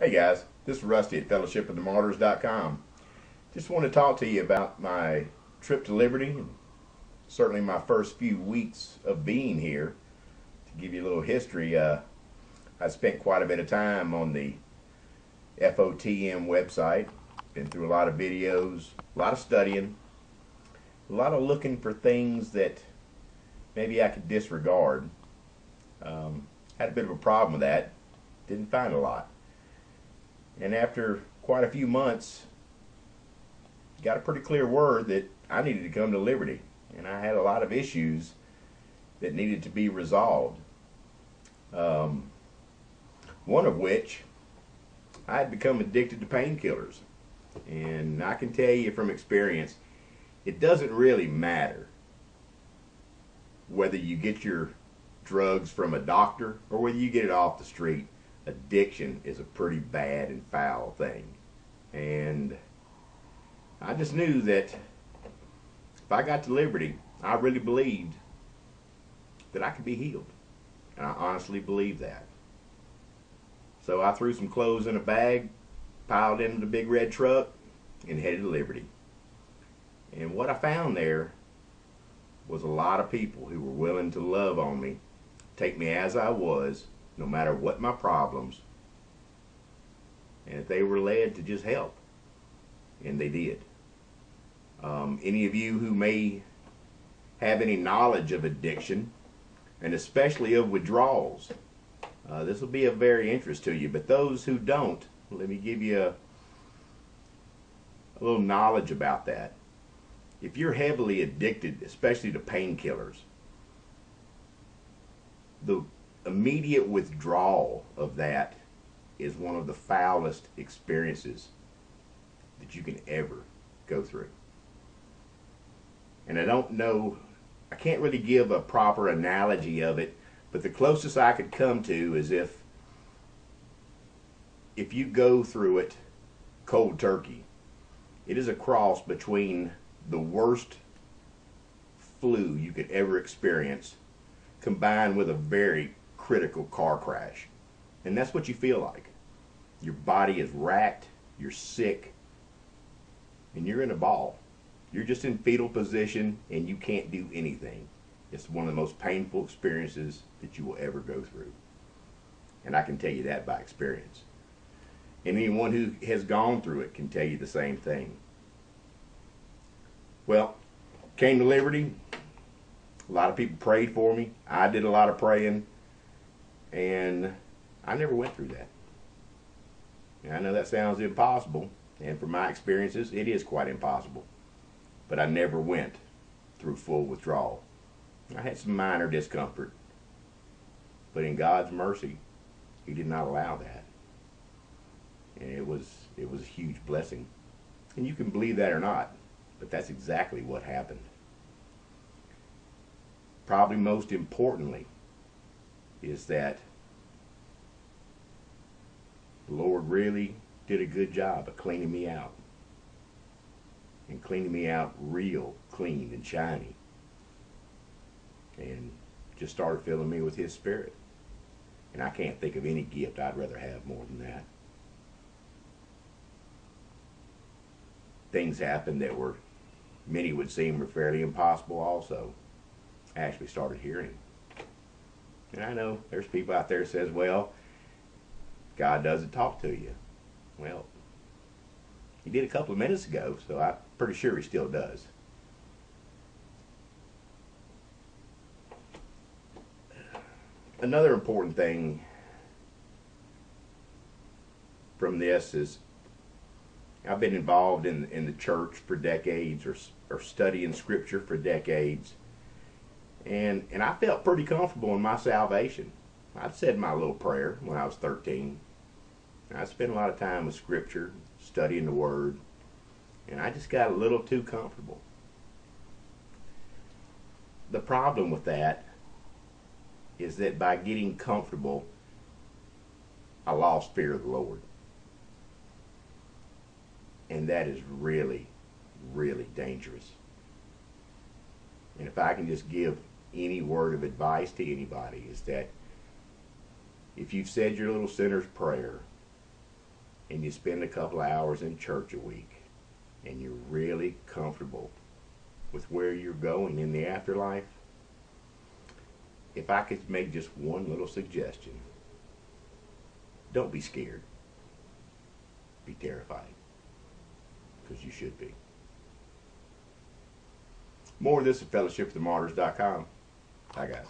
Hey guys, this is Rusty at fellowshipofthemartyrs.com. Just want to talk to you about my trip to Liberty, and certainly my first few weeks of being here. To give you a little history, I spent quite a bit of time on the FOTM website. Been through a lot of videos, a lot of studying, a lot of looking for things that maybe I could disregard. Had a bit of a problem with that. Didn't find a lot. And after quite a few months, got a pretty clear word that I needed to come to Liberty. And I had a lot of issues that needed to be resolved. One of which, I had become addicted to painkillers. And I can tell you from experience, it doesn't really matter whether you get your drugs from a doctor or whether you get it off the street. Addiction is a pretty bad and foul thing. And I just knew that if I got to Liberty, I really believed that I could be healed. And I honestly believed that. So I threw some clothes in a bag, piled into the big red truck, and headed to Liberty. And what I found there was a lot of people who were willing to love on me, take me as I was, no matter what my problems, and if they were led to just help. And they did. Any of you who may have any knowledge of addiction, and especially of withdrawals, this will be of very interest to you. But those who don't, let me give you a little knowledge about that. If you're heavily addicted, especially to painkillers, the immediate withdrawal of that is one of the foulest experiences that you can ever go through. And I don't know, I can't really give a proper analogy of it, but the closest I could come to is if you go through it cold turkey, it is a cross between the worst flu you could ever experience combined with a very critical car crash. And that's what you feel like. Your body is racked, you're sick, and you're in a ball. You're just in fetal position and you can't do anything. It's one of the most painful experiences that you will ever go through. And I can tell you that by experience. And anyone who has gone through it can tell you the same thing. Well, came to Liberty. A lot of people prayed for me. I did a lot of praying. And I never went through that. And I know that sounds impossible. And from my experiences, it is quite impossible. But I never went through full withdrawal. I had some minor discomfort. But in God's mercy, He did not allow that. And it was a huge blessing. And you can believe that or not, but that's exactly what happened. Probably most importantly is that the Lord really did a good job of cleaning me out. And cleaning me out real clean and shiny. And just started filling me with His Spirit. And I can't think of any gift I'd rather have more than that. Things happened that were, many would seem, were fairly impossible also. I actually started hearing. And I know there's people out there that says, well, God doesn't talk to you. Well, He did a couple of minutes ago, so I'm pretty sure He still does. Another important thing from this is I've been involved in the church for decades, or studying Scripture for decades. And I felt pretty comfortable in my salvation. I'd said my little prayer when I was 13. I spent a lot of time with Scripture, studying the Word, and I just got a little too comfortable. The problem with that is that by getting comfortable, I lost fear of the Lord. And that is really, really dangerous. And if I can just give any word of advice to anybody, is that if you've said your little sinner's prayer and you spend a couple of hours in church a week, and you're really comfortable with where you're going in the afterlife, if I could make just one little suggestion, don't be scared. Be terrified. Because you should be. More of this at fellowshipwiththemartyrs.com. Bye, guys.